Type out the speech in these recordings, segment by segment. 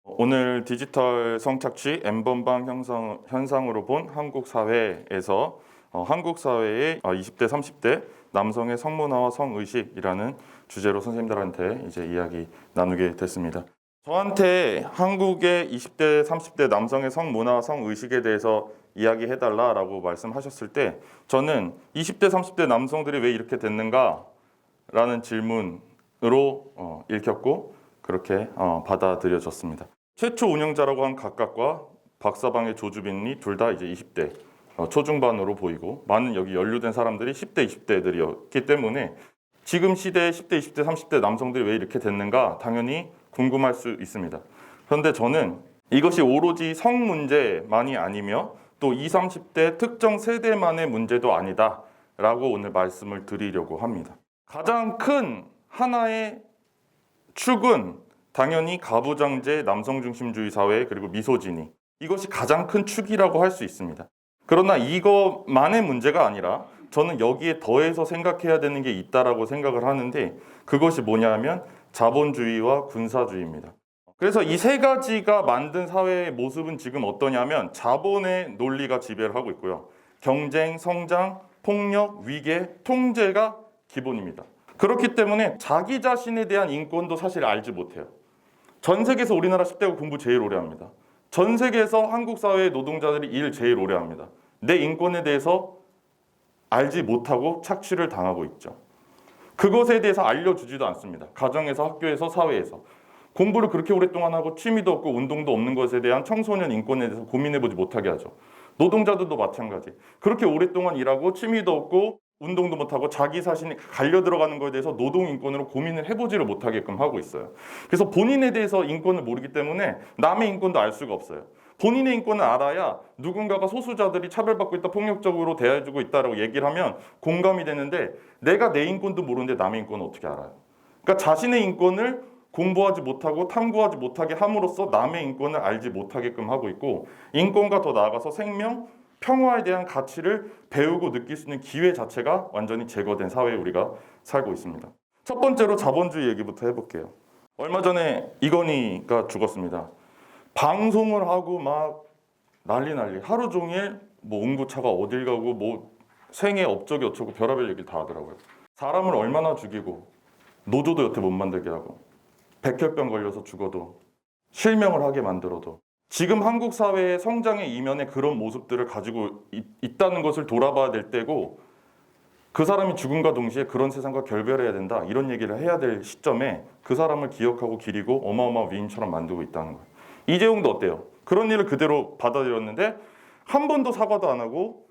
오늘 디지털 성착취 N번방 현상으로 본 한국 사회에서 한국 사회의 20대, 30대 남성의 성문화와 성의식이라는 주제로 선생님들한테 이제 이야기 나누게 됐습니다. 저한테 한국의 20대, 30대 남성의 성문화, 성의식에 대해서 이야기해달라라고 말씀하셨을 때 저는 20대, 30대 남성들이 왜 이렇게 됐는가? 라는 질문으로 읽혔고 그렇게 받아들여졌습니다. 최초 운영자라고 한 각각과 박사방의 조주빈이 둘 다 이제 20대 초중반으로 보이고 많은 여기 연루된 사람들이 10대, 20대들이었기 때문에 지금 시대의 10대, 20대, 30대 남성들이 왜 이렇게 됐는가 당연히 궁금할 수 있습니다. 그런데 저는 이것이 오로지 성 문제만이 아니며 또 20, 30대 특정 세대만의 문제도 아니다 라고 오늘 말씀을 드리려고 합니다. 가장 큰 하나의 축은 당연히 가부장제 남성중심주의 사회 그리고 미소진이 이것이 가장 큰 축이라고 할 수 있습니다. 그러나 이것만의 문제가 아니라 저는 여기에 더해서 생각해야 되는 게 있다라고 생각을 하는데 그것이 뭐냐면 자본주의와 군사주의입니다. 그래서 이 세 가지가 만든 사회의 모습은 지금 어떠냐면 자본의 논리가 지배를 하고 있고요. 경쟁, 성장, 폭력, 위계, 통제가 기본입니다. 그렇기 때문에 자기 자신에 대한 인권도 사실 알지 못해요. 전 세계에서 우리나라 10대가 공부 제일 오래 합니다. 전 세계에서 한국 사회의 노동자들이 일 제일 오래 합니다. 내 인권에 대해서 알지 못하고 착취를 당하고 있죠. 그것에 대해서 알려주지도 않습니다. 가정에서, 학교에서, 사회에서. 공부를 그렇게 오랫동안 하고 취미도 없고 운동도 없는 것에 대한 청소년 인권에 대해서 고민해보지 못하게 하죠. 노동자들도 마찬가지. 그렇게 오랫동안 일하고 취미도 없고 운동도 못하고 자기 자신이 갈려 들어가는 것에 대해서 노동 인권으로 고민을 해보지를 못하게끔 하고 있어요. 그래서 본인에 대해서 인권을 모르기 때문에 남의 인권도 알 수가 없어요. 본인의 인권을 알아야 누군가가 소수자들이 차별받고 있다, 폭력적으로 대해주고 있다라고 얘기를 하면 공감이 되는데 내가 내 인권도 모르는데 남의 인권을 어떻게 알아요? 그러니까 자신의 인권을 공부하지 못하고 탐구하지 못하게 함으로써 남의 인권을 알지 못하게끔 하고 있고 인권과 더 나아가서 생명, 평화에 대한 가치를 배우고 느낄 수 있는 기회 자체가 완전히 제거된 사회에 우리가 살고 있습니다. 첫 번째로 자본주의 얘기부터 해볼게요. 얼마 전에 이건희가 죽었습니다. 방송을 하고 막 난리 하루 종일 뭐 운구차가 어딜 가고 뭐 생애 업적이 어쩌고 별의별 얘기를 다 하더라고요. 사람을 얼마나 죽이고 노조도 여태 못 만들게 하고 백혈병 걸려서 죽어도 실명을 하게 만들어도 지금 한국 사회의 성장의 이면에 그런 모습들을 가지고 있다는 것을 돌아봐야 될 때고 그 사람이 죽음과 동시에 그런 세상과 결별해야 된다 이런 얘기를 해야 될 시점에 그 사람을 기억하고 기리고 어마어마한 위인처럼 만들고 있다는 거예요. 이재용도 어때요? 그런 일을 그대로 받아들였는데 한 번도 사과도 안 하고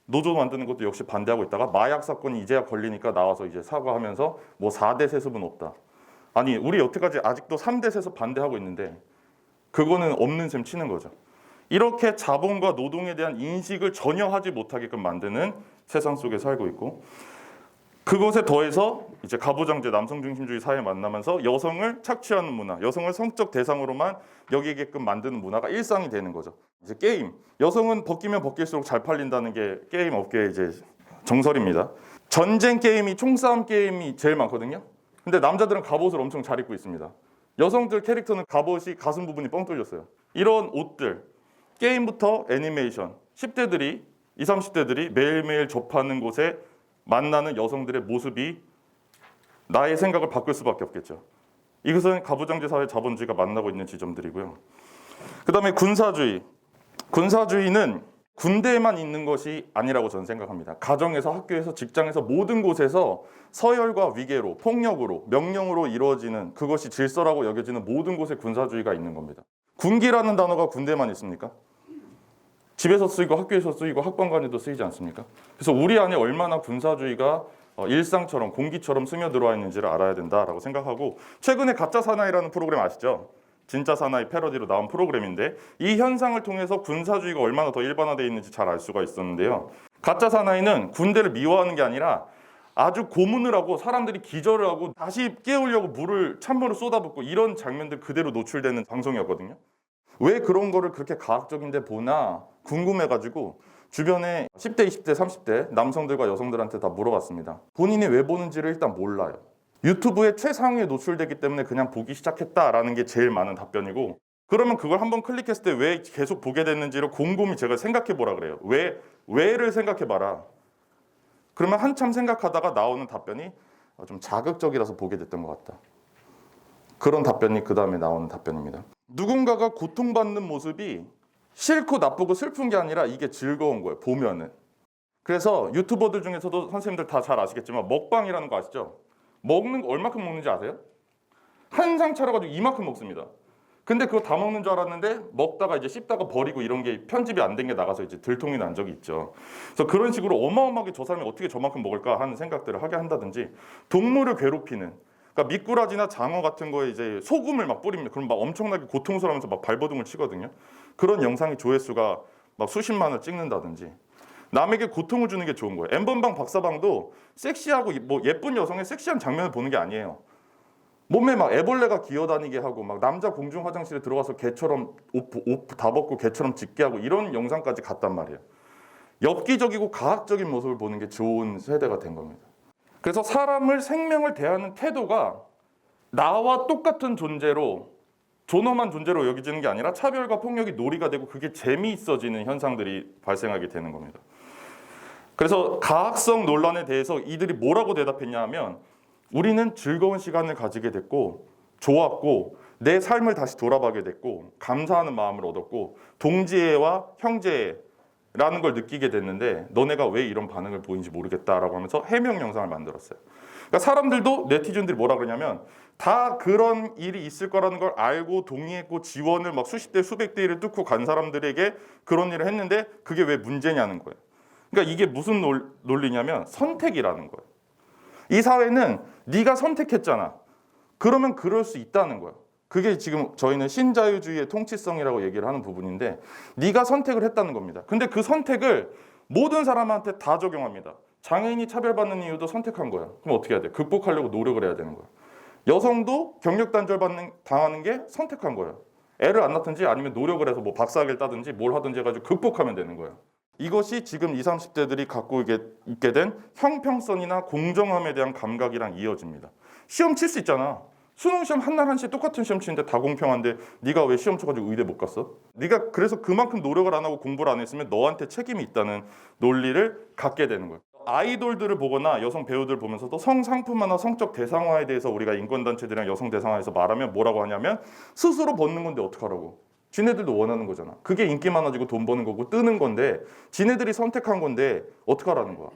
노조 만드는 것도 역시 반대하고 있다가 마약 사건이 이제야 걸리니까 나와서 이제 사과하면서 뭐 4대 세습은 없다. 아니 우리 여태까지 아직도 3대 세습 반대하고 있는데 그거는 없는 셈 치는 거죠. 이렇게 자본과 노동에 대한 인식을 전혀 하지 못하게끔 만드는 세상 속에 살고 있고 그것에 더해서 이제 가부장제 남성중심주의 사회에 만나면서 여성을 착취하는 문화, 여성을 성적 대상으로만 여기게끔 만드는 문화가 일상이 되는 거죠. 이제 게임, 여성은 벗기면 벗길수록 잘 팔린다는 게 게임 업계의 이제 정설입니다. 전쟁 게임이 총싸움 게임이 제일 많거든요. 근데 남자들은 갑옷을 엄청 잘 입고 있습니다. 여성들 캐릭터는 갑옷이 가슴 부분이 뻥 뚫렸어요. 이런 옷들, 게임부터 애니메이션, 10대들이, 20, 30대들이 매일매일 접하는 곳에 만나는 여성들의 모습이 나의 생각을 바꿀 수밖에 없겠죠. 이것은 가부장제 사회 자본주의가 만나고 있는 지점들이고요. 그 다음에 군사주의. 군사주의는 군대에만 있는 것이 아니라고 저는 생각합니다. 가정에서, 학교에서, 직장에서 모든 곳에서 서열과 위계로, 폭력으로, 명령으로 이루어지는 그것이 질서라고 여겨지는 모든 곳에 군사주의가 있는 겁니다. 군기라는 단어가 군대만 있습니까? 집에서 쓰이고 학교에서 쓰이고 학관간에도 쓰이지 않습니까? 그래서 우리 안에 얼마나 군사주의가 일상처럼 공기처럼 스며들어와 있는지를 알아야 된다라고 생각하고 최근에 가짜 사나이라는 프로그램 아시죠? 진짜 사나이 패러디로 나온 프로그램인데 이 현상을 통해서 군사주의가 얼마나 더 일반화되어 있는지 잘 알 수가 있었는데요. 가짜 사나이는 군대를 미워하는 게 아니라 아주 고문을 하고 사람들이 기절을 하고 다시 깨우려고 찬물을 쏟아붓고 이런 장면들 그대로 노출되는 방송이었거든요. 왜 그런 거를 그렇게 과학적인데 보나 궁금해가지고 주변에 10대, 20대, 30대 남성들과 여성들한테 다 물어봤습니다. 본인이 왜 보는지를 일단 몰라요. 유튜브에 최상위에 노출되기 때문에 그냥 보기 시작했다라는 게 제일 많은 답변이고 그러면 그걸 한번 클릭했을 때 왜 계속 보게 됐는지를 곰곰이 제가 생각해 보라 그래요. 왜를 생각해 봐라. 그러면 한참 생각하다가 나오는 답변이 좀 자극적이라서 보게 됐던 것 같다. 그런 답변이 그 다음에 나오는 답변입니다. 누군가가 고통받는 모습이 싫고 나쁘고 슬픈 게 아니라 이게 즐거운 거예요. 보면은. 그래서 유튜버들 중에서도 선생님들 다 잘 아시겠지만 먹방이라는 거 아시죠? 먹는 거 얼마큼 먹는지 아세요? 한 상 차려가지고 이만큼 먹습니다. 근데 그거 다 먹는 줄 알았는데 먹다가 이제 씹다가 버리고 이런 게 편집이 안 된 게 나가서 이제 들통이 난 적이 있죠. 그래서 그런 식으로 어마어마하게 저 사람이 어떻게 저만큼 먹을까 하는 생각들을 하게 한다든지 동물을 괴롭히는, 그러니까 미꾸라지나 장어 같은 거에 이제 소금을 막 뿌립니다. 그럼 막 엄청나게 고통스러우면서 막 발버둥을 치거든요. 그런 영상이 조회수가 막 수십만을 찍는다든지 남에게 고통을 주는 게 좋은 거예요. N번방 박사방도 섹시하고 뭐 예쁜 여성의 섹시한 장면을 보는 게 아니에요. 몸에 막 애벌레가 기어다니게 하고 막 남자 공중 화장실에 들어가서 개처럼 옷 다 벗고 개처럼 짖게 하고 이런 영상까지 갔단 말이에요. 엽기적이고 과학적인 모습을 보는 게 좋은 세대가 된 겁니다. 그래서 사람을 생명을 대하는 태도가 나와 똑같은 존재로 존엄한 존재로 여겨지는 게 아니라 차별과 폭력이 놀이가 되고 그게 재미있어지는 현상들이 발생하게 되는 겁니다. 그래서 가학성 논란에 대해서 이들이 뭐라고 대답했냐 하면 우리는 즐거운 시간을 가지게 됐고 좋았고 내 삶을 다시 돌아보게 됐고 감사하는 마음을 얻었고 동지애와 형제라는 걸 느끼게 됐는데 너네가 왜 이런 반응을 보이는지 모르겠다라고 하면서 해명 영상을 만들었어요. 그러니까 사람들도 네티즌들이 뭐라 그러냐면 다 그런 일이 있을 거라는 걸 알고 동의했고 지원을 막 수십 대 수백 대 1을 뚫고 간 사람들에게 그런 일을 했는데 그게 왜 문제냐는 거예요. 그러니까 이게 무슨 논리냐면 선택이라는 거예요. 이 사회는 네가 선택했잖아. 그러면 그럴 수 있다는 거예요. 그게 지금 저희는 신자유주의의 통치성이라고 얘기를 하는 부분인데 네가 선택을 했다는 겁니다. 근데 그 선택을 모든 사람한테 다 적용합니다. 장애인이 차별받는 이유도 선택한 거예요. 그럼 어떻게 해야 돼? 극복하려고 노력을 해야 되는 거예요. 여성도 경력 단절 당하는 게 선택한 거예요. 애를 안 낳든지 아니면 노력을 해서 뭐 박사학위를 따든지 뭘 하든지 해가지고 극복하면 되는 거예요. 이것이 지금 20, 30대들이 갖고 있게 된 형평성이나 공정함에 대한 감각이랑 이어집니다. 시험 칠 수 있잖아. 수능 시험 한날 한시에 똑같은 시험 치는데 다 공평한데 네가 왜 시험 쳐가지고 의대 못 갔어? 네가 그래서 그만큼 노력을 안 하고 공부를 안 했으면 너한테 책임이 있다는 논리를 갖게 되는 거예요. 아이돌들을 보거나 여성 배우들 보면서도 성상품화나 성적 대상화에 대해서 우리가 인권단체들이랑 여성 대상화에서 말하면 뭐라고 하냐면 스스로 벗는 건데 어떡하라고. 지네들도 원하는 거잖아. 그게 인기 많아지고 돈 버는 거고 뜨는 건데 지네들이 선택한 건데 어떡하라는 거야.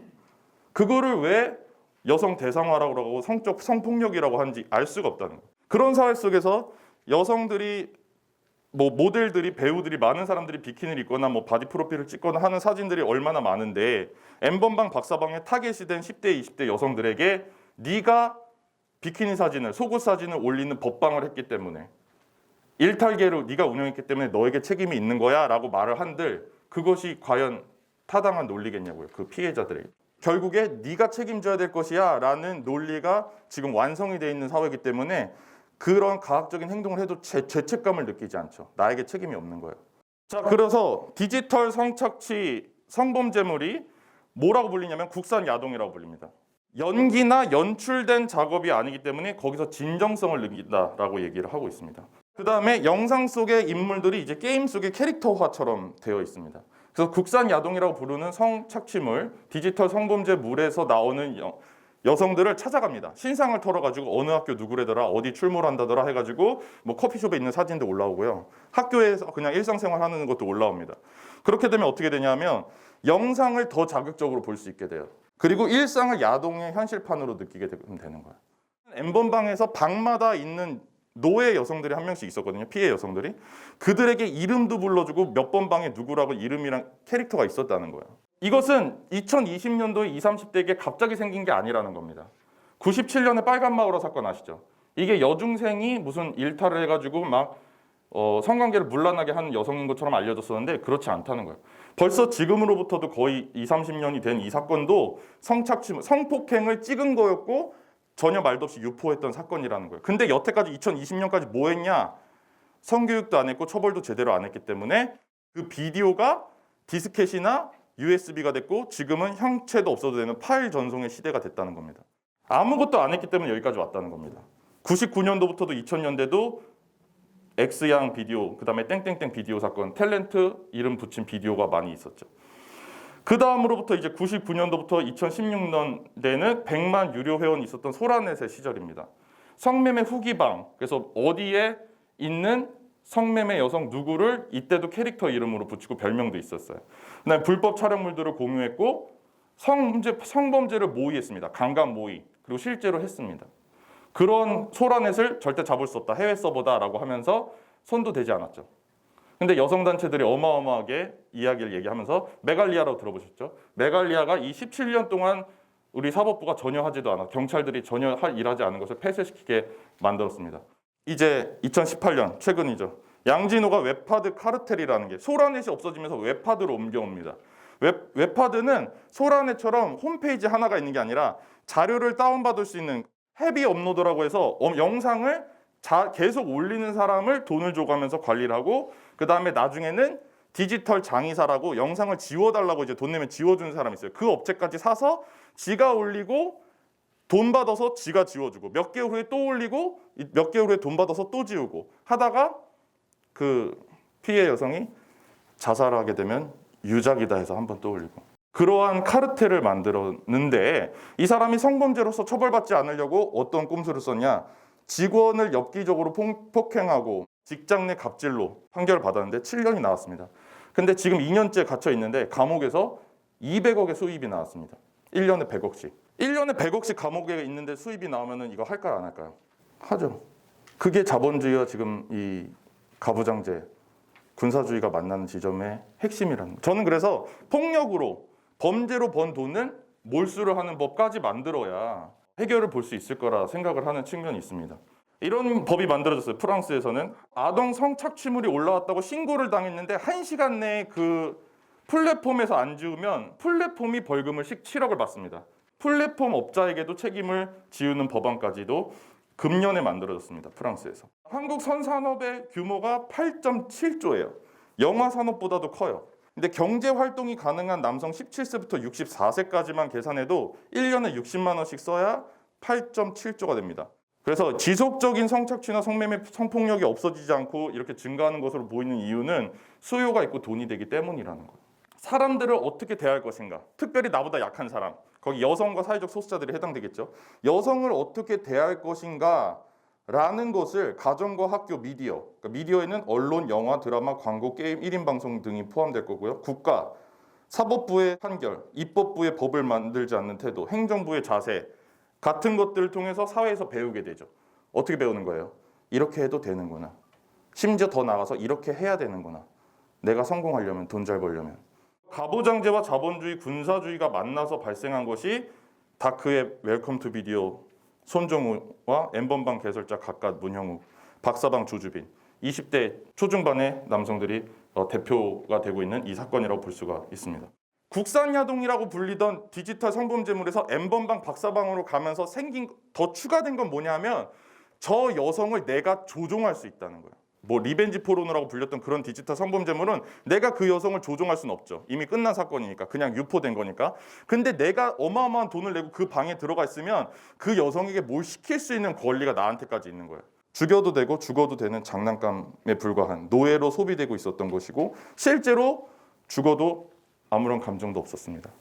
그거를 왜 여성 대상화라고 하고 성적 성폭력이라고 하는지 알 수가 없다는 거야. 그런 사회 속에서 여성들이 뭐 모델들이 배우들이 많은 사람들이 비키니를 입거나 뭐 바디 프로필을 찍거나 하는 사진들이 얼마나 많은데 N번방 박사방에 타겟이 된 10대 20대 여성들에게 네가 비키니 사진을 속옷 사진을 올리는 법방을 했기 때문에 일탈계로 네가 운영했기 때문에 너에게 책임이 있는 거야 라고 말을 한들 그것이 과연 타당한 논리겠냐고요. 그 피해자들에게. 결국에 네가 책임져야 될 것이야 라는 논리가 지금 완성이 되어 있는 사회이기 때문에 그런 가학적인 행동을 해도 죄책감을 느끼지 않죠. 나에게 책임이 없는 거예요. 자, 그래서 디지털 성착취 성범죄물이 뭐라고 불리냐면 국산 야동이라고 불립니다. 연기나 연출된 작업이 아니기 때문에 거기서 진정성을 느낀다라고 얘기를 하고 있습니다. 그 다음에 영상 속의 인물들이 이제 게임 속의 캐릭터화처럼 되어 있습니다. 그래서 국산 야동이라고 부르는 성착취물, 디지털 성범죄물에서 나오는 여성들을 찾아갑니다. 신상을 털어가지고 어느 학교 누구래더라, 어디 출몰 한다더라 해가지고 뭐 커피숍에 있는 사진도 올라오고요. 학교에서 그냥 일상생활 하는 것도 올라옵니다. 그렇게 되면 어떻게 되냐면 영상을 더 자극적으로 볼 수 있게 돼요. 그리고 일상을 야동의 현실판으로 느끼게 되는 거예요. N번방에서 방마다 있는 노예 여성들이 한 명씩 있었거든요. 피해 여성들이. 그들에게 이름도 불러주고 몇 번 방에 누구라고 이름이랑 캐릭터가 있었다는 거예요. 이것은 2020년도에 20, 30대에게 갑자기 생긴 게 아니라는 겁니다. 97년에 빨간 마우라 사건 아시죠? 이게 여중생이 무슨 일탈을 해가지고 막 성관계를 문란하게 하는 여성인 것처럼 알려졌었는데 그렇지 않다는 거예요. 벌써 지금으로부터도 거의 20, 30년이 된 이 사건도 성착취, 성폭행을 찍은 거였고 전혀 말도 없이 유포했던 사건이라는 거예요. 근데 여태까지 2020년까지 뭐 했냐? 성교육도 안 했고 처벌도 제대로 안 했기 때문에 그 비디오가 디스켓이나 USB가 됐고 지금은 형체도 없어도 되는 파일 전송의 시대가 됐다는 겁니다. 아무것도 안 했기 때문에 여기까지 왔다는 겁니다. 99년도부터도 2000년대도 X양 비디오, 그다음에 땡땡땡 비디오 사건, 탤런트 이름 붙인 비디오가 많이 있었죠. 그 다음으로부터 이제 99년도부터 2016년대는 100만 유료 회원이 있었던 소라넷의 시절입니다. 성매매 후기방, 그래서 어디에 있는 성매매 여성 누구를 이때도 캐릭터 이름으로 붙이고 별명도 있었어요. 그다음에 불법 촬영물들을 공유했고 성범죄를 모의했습니다. 강간 모의, 그리고 실제로 했습니다. 그런 소라넷을 절대 잡을 수 없다, 해외 서버다라고 하면서 손도 대지 않았죠. 근데 여성단체들이 어마어마하게 이야기를 얘기하면서 메갈리아라고 들어보셨죠? 메갈리아가 이 17년 동안 우리 사법부가 전혀 하지도 않아, 경찰들이 전혀 일하지 않은 것을 폐쇄시키게 만들었습니다. 이제 2018년 최근이죠. 양진호가 웹하드 카르텔이라는 게, 소라넷이 없어지면서 웹하드로 옮겨옵니다. 웹하드는 소라넷처럼 홈페이지 하나가 있는 게 아니라 자료를 다운받을 수 있는 헤비 업로드라고 해서 영상을 계속 올리는 사람을 돈을 줘가면서 관리를 하고, 그 다음에 나중에는 디지털 장의사라고 영상을 지워달라고 이제 돈 내면 지워주는 사람이 있어요. 그 업체까지 사서 지가 올리고 돈 받아서 지가 지워주고, 몇 개월 후에 또 올리고 몇 개월 후에 돈 받아서 또 지우고 하다가 그 피해 여성이 자살하게 되면 유작이다 해서 한번 또 올리고, 그러한 카르텔을 만들었는데, 이 사람이 성범죄로서 처벌받지 않으려고 어떤 꼼수를 썼냐, 직원을 엽기적으로 폭행하고 직장 내 갑질로 판결을 받았는데 7년이 나왔습니다. 근데 지금 2년째 갇혀 있는데 감옥에서 200억의 수입이 나왔습니다. 1년에 100억씩. 1년에 100억씩 감옥에 있는데 수입이 나오면은 이거 할까요, 안 할까요? 하죠. 그게 자본주의와 지금 이 가부장제, 군사주의가 만나는 지점의 핵심이라는 거예요. 저는 그래서 폭력으로, 범죄로 번 돈을 몰수를 하는 법까지 만들어야 해결을 볼 수 있을 거라 생각을 하는 측면이 있습니다. 이런 법이 만들어졌어요. 프랑스에서는 아동 성착취물이 올라왔다고 신고를 당했는데 1시간 내에 그 플랫폼에서 안 지우면 플랫폼이 벌금을 7억을 받습니다. 플랫폼 업자에게도 책임을 지우는 법안까지도 금년에 만들어졌습니다. 프랑스에서. 한국 선산업의 규모가 8.7조예요. 영화 산업보다도 커요. 근데 경제 활동이 가능한 남성 17세부터 64세까지만 계산해도 1년에 60만 원씩 써야 8.7조가 됩니다. 그래서 지속적인 성착취나 성매매, 성폭력이 없어지지 않고 이렇게 증가하는 것으로 보이는 이유는 수요가 있고 돈이 되기 때문이라는 거예요. 사람들을 어떻게 대할 것인가, 특별히 나보다 약한 사람, 거기 여성과 사회적 소수자들이 해당되겠죠. 여성을 어떻게 대할 것인가 라는 것을 가정과 학교, 미디어, 그러니까 미디어에는 언론, 영화, 드라마, 광고, 게임, 1인 방송 등이 포함될 거고요. 국가, 사법부의 판결, 입법부의 법을 만들지 않는 태도, 행정부의 자세 같은 것들을 통해서 사회에서 배우게 되죠. 어떻게 배우는 거예요? 이렇게 해도 되는구나. 심지어 더 나아가서 이렇게 해야 되는구나. 내가 성공하려면, 돈 잘 벌려면. 가부장제와 자본주의, 군사주의가 만나서 발생한 것이 다크의 웰컴 투 비디오, 손정우와 엠번방 개설자 각각 문형욱, 박사방 조주빈, 20대 초중반의 남성들이 대표가 되고 있는 이 사건이라고 볼 수가 있습니다. 국산야동이라고 불리던 디지털 성범죄물에서 엠번방, 박사방으로 가면서 생긴 더 추가된 건 뭐냐면 저 여성을 내가 조종할 수 있다는 거예요. 뭐 리벤지 포르노라고 불렸던 그런 디지털 성범죄물은 내가 그 여성을 조종할 수는 없죠. 이미 끝난 사건이니까, 그냥 유포된 거니까. 근데 내가 어마어마한 돈을 내고 그 방에 들어가 있으면 그 여성에게 뭘 시킬 수 있는 권리가 나한테까지 있는 거예요. 죽여도 되고 죽어도 되는 장난감에 불과한 노예로 소비되고 있었던 것이고, 실제로 죽어도 아무런 감정도 없었습니다.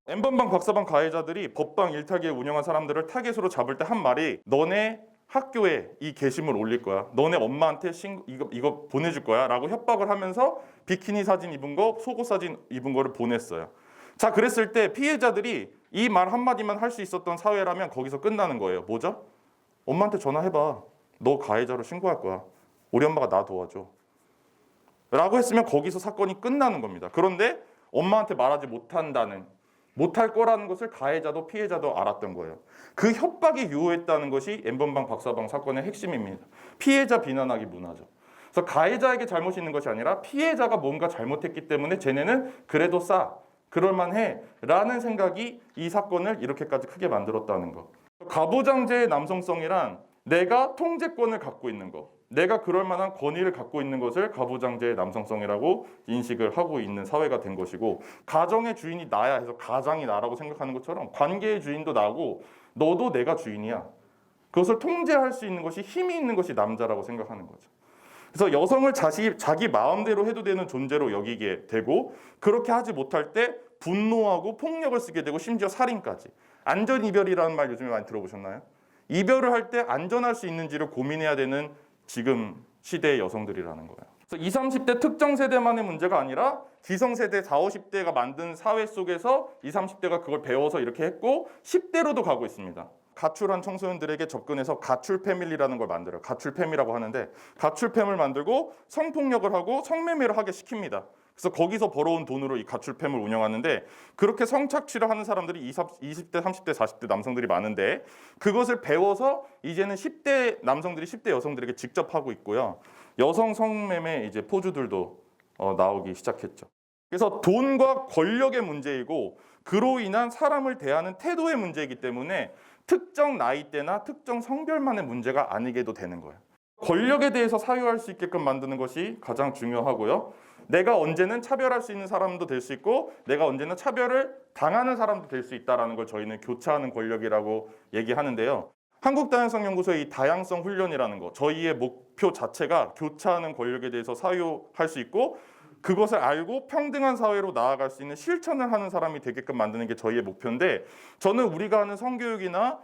엠번방, 박사방 가해자들이 법방 일타기에 운영한 사람들을 타겟으로 잡을 때 한 말이, 너네 학교에 이 게시물 올릴 거야, 너네 엄마한테 이거 보내줄 거야 라고 협박을 하면서 비키니 사진 입은 거, 속옷 사진 입은 거를 보냈어요. 자, 그랬을 때 피해자들이 이 말 한마디만 할 수 있었던 사회라면 거기서 끝나는 거예요. 뭐죠? 엄마한테 전화해봐, 너 가해자로 신고할 거야, 우리 엄마가 나 도와줘 라고 했으면 거기서 사건이 끝나는 겁니다. 그런데 엄마한테 말하지 못할 거라는 것을 가해자도 피해자도 알았던 거예요. 그 협박이 유효했다는 것이 엠번방, 박사방 사건의 핵심입니다. 피해자 비난하기 문화죠. 그래서 가해자에게 잘못이 있는 것이 아니라 피해자가 뭔가 잘못했기 때문에 쟤네는 그래도 그럴만해 라는 생각이 이 사건을 이렇게까지 크게 만들었다는 거. 가부장제의 남성성이란 내가 통제권을 갖고 있는 거, 내가 그럴 만한 권위를 갖고 있는 것을 가부장제의 남성성이라고 인식을 하고 있는 사회가 된 것이고, 가정의 주인이 나야 해서 가장이 나라고 생각하는 것처럼 관계의 주인도 나고 너도 내가 주인이야. 그것을 통제할 수 있는 것이, 힘이 있는 것이 남자라고 생각하는 거죠. 그래서 여성을 자기 마음대로 해도 되는 존재로 여기게 되고, 그렇게 하지 못할 때 분노하고 폭력을 쓰게 되고 심지어 살인까지. 안전이별이라는 말 요즘에 많이 들어보셨나요? 이별을 할 때 안전할 수 있는지를 고민해야 되는 지금 시대의 여성들이라는 거예요. 그래서 20, 30대 특정 세대만의 문제가 아니라 기성세대 40, 50대가 만든 사회 속에서 20, 30대가 그걸 배워서 이렇게 했고 10대로도 가고 있습니다. 가출한 청소년들에게 접근해서 가출패밀리라는 걸 만들어요. 가출팸이라고 하는데, 가출팸을 만들고 성폭력을 하고 성매매를 하게 시킵니다. 그래서 거기서 벌어온 돈으로 이 가출팸을 운영하는데, 그렇게 성착취를 하는 사람들이 20대, 30대, 40대 남성들이 많은데, 그것을 배워서 이제는 10대 남성들이 10대 여성들에게 직접 하고 있고요. 여성 성매매 이제 포주들도 나오기 시작했죠. 그래서 돈과 권력의 문제이고, 그로 인한 사람을 대하는 태도의 문제이기 때문에 특정 나이대나 특정 성별만의 문제가 아니게도 되는 거예요. 권력에 대해서 사유할 수 있게끔 만드는 것이 가장 중요하고요. 내가 언제는 차별할 수 있는 사람도 될 수 있고, 내가 언제는 차별을 당하는 사람도 될 수 있다는 걸 저희는 교차하는 권력이라고 얘기하는데요. 한국다양성연구소의 이 다양성 훈련이라는 거, 저희의 목표 자체가 교차하는 권력에 대해서 사유할 수 있고, 그것을 알고 평등한 사회로 나아갈 수 있는 실천을 하는 사람이 되게끔 만드는 게 저희의 목표인데, 저는 우리가 하는 성교육이나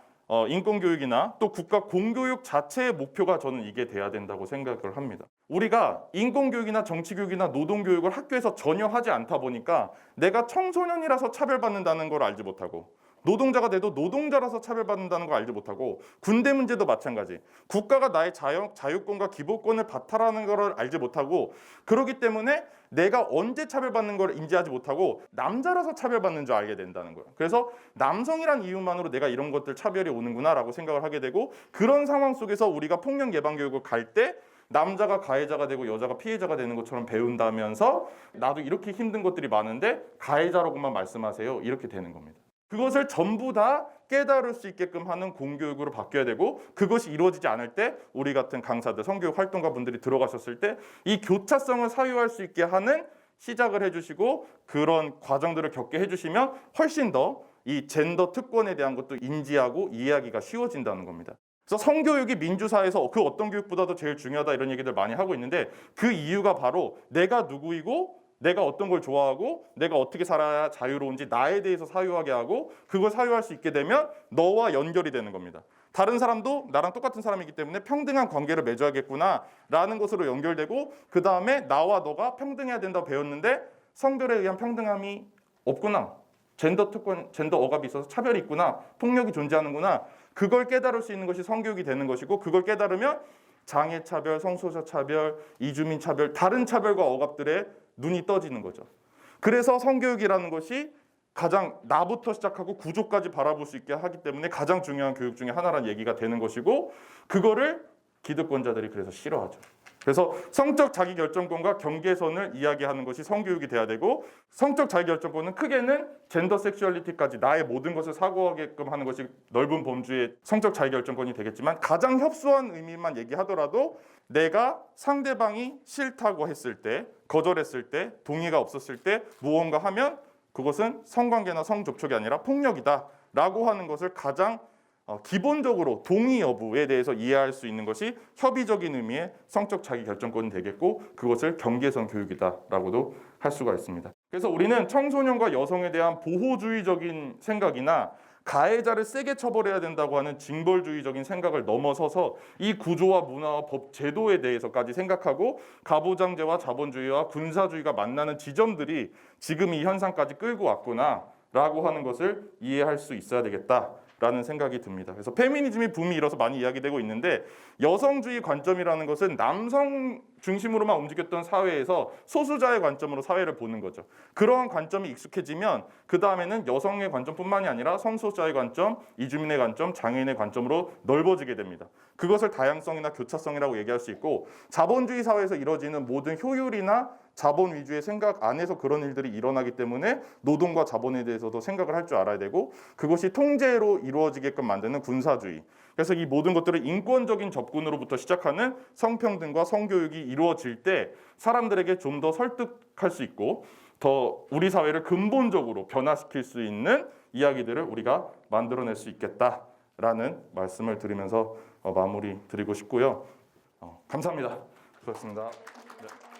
인권교육이나 또 국가 공교육 자체의 목표가 저는 이게 돼야 된다고 생각을 합니다. 우리가 인권교육이나 정치교육이나 노동교육을 학교에서 전혀 하지 않다 보니까 내가 청소년이라서 차별받는다는 걸 알지 못하고, 노동자가 돼도 노동자라서 차별받는다는 걸 알지 못하고, 군대 문제도 마찬가지. 국가가 나의 자유권과 기본권을 바탈하는 걸 알지 못하고, 그렇기 때문에 내가 언제 차별받는 걸 인지하지 못하고 남자라서 차별받는 줄 알게 된다는 거예요. 그래서 남성이란 이유만으로 내가 이런 것들 차별이 오는구나라고 생각을 하게 되고, 그런 상황 속에서 우리가 폭력 예방 교육을 갈 때 남자가 가해자가 되고 여자가 피해자가 되는 것처럼 배운다면서, 나도 이렇게 힘든 것들이 많은데 가해자라고만 말씀하세요, 이렇게 되는 겁니다. 그것을 전부 다 깨달을 수 있게끔 하는 공교육으로 바뀌어야 되고, 그것이 이루어지지 않을 때 우리 같은 강사들, 성교육 활동가 분들이 들어가셨을 때 이 교차성을 사유할 수 있게 하는 시작을 해주시고, 그런 과정들을 겪게 해주시면 훨씬 더 이 젠더 특권에 대한 것도 인지하고 이해하기가 쉬워진다는 겁니다. 그래서 성교육이 민주사회에서 그 어떤 교육보다도 제일 중요하다, 이런 얘기들 많이 하고 있는데, 그 이유가 바로 내가 누구이고 내가 어떤 걸 좋아하고 내가 어떻게 살아야 자유로운지 나에 대해서 사유하게 하고, 그걸 사유할 수 있게 되면 너와 연결이 되는 겁니다. 다른 사람도 나랑 똑같은 사람이기 때문에 평등한 관계를 맺어야겠구나 라는 것으로 연결되고, 그 다음에 나와 너가 평등해야 된다고 배웠는데 성별에 의한 평등함이 없구나, 젠더 특권, 젠더 억압이 있어서 차별이 있구나, 폭력이 존재하는구나, 그걸 깨달을 수 있는 것이 성교육이 되는 것이고, 그걸 깨달으면 장애차별, 성소수자 차별, 이주민 차별, 다른 차별과 억압들에 눈이 떠지는 거죠. 그래서 성교육이라는 것이 가장 나부터 시작하고 구조까지 바라볼 수 있게 하기 때문에 가장 중요한 교육 중에 하나라는 얘기가 되는 것이고, 그거를 기득권자들이 그래서 싫어하죠. 그래서 성적 자기결정권과 경계선을 이야기하는 것이 성교육이 돼야 되고, 성적 자기결정권은 크게는 젠더 섹슈얼리티까지 나의 모든 것을 사고하게끔 하는 것이 넓은 범주의 성적 자기결정권이 되겠지만, 가장 협소한 의미만 얘기하더라도 내가 상대방이 싫다고 했을 때, 거절했을 때, 동의가 없었을 때 무언가 하면 그것은 성관계나 성접촉이 아니라 폭력이다 라고 하는 것을 가장 기본적으로 동의 여부에 대해서 이해할 수 있는 것이 협의적인 의미의 성적 자기결정권이 되겠고, 그것을 경계선 교육이다라고도 할 수가 있습니다. 그래서 우리는 청소년과 여성에 대한 보호주의적인 생각이나 가해자를 세게 처벌해야 된다고 하는 징벌주의적인 생각을 넘어서서 이 구조와 문화와 법 제도에 대해서까지 생각하고, 가부장제와 자본주의와 군사주의가 만나는 지점들이 지금 이 현상까지 끌고 왔구나라고 하는 것을 이해할 수 있어야 되겠다라는 생각이 듭니다. 그래서 페미니즘이 붐이 일어서 많이 이야기되고 있는데, 여성주의 관점이라는 것은 남성 중심으로만 움직였던 사회에서 소수자의 관점으로 사회를 보는 거죠. 그러한 관점이 익숙해지면 그 다음에는 여성의 관점뿐만이 아니라 성소수자의 관점, 이주민의 관점, 장애인의 관점으로 넓어지게 됩니다. 그것을 다양성이나 교차성이라고 얘기할 수 있고, 자본주의 사회에서 이루어지는 모든 효율이나 자본 위주의 생각 안에서 그런 일들이 일어나기 때문에 노동과 자본에 대해서도 생각을 할 줄 알아야 되고, 그것이 통제로 이루어지게끔 만드는 군사주의, 그래서 이 모든 것들을 인권적인 접근으로부터 시작하는 성평등과 성교육이 이루어질 때 사람들에게 좀 더 설득할 수 있고, 더 우리 사회를 근본적으로 변화시킬 수 있는 이야기들을 우리가 만들어낼 수 있겠다라는 말씀을 드리면서 마무리 드리고 싶고요. 감사합니다. 수고하셨습니다. 네.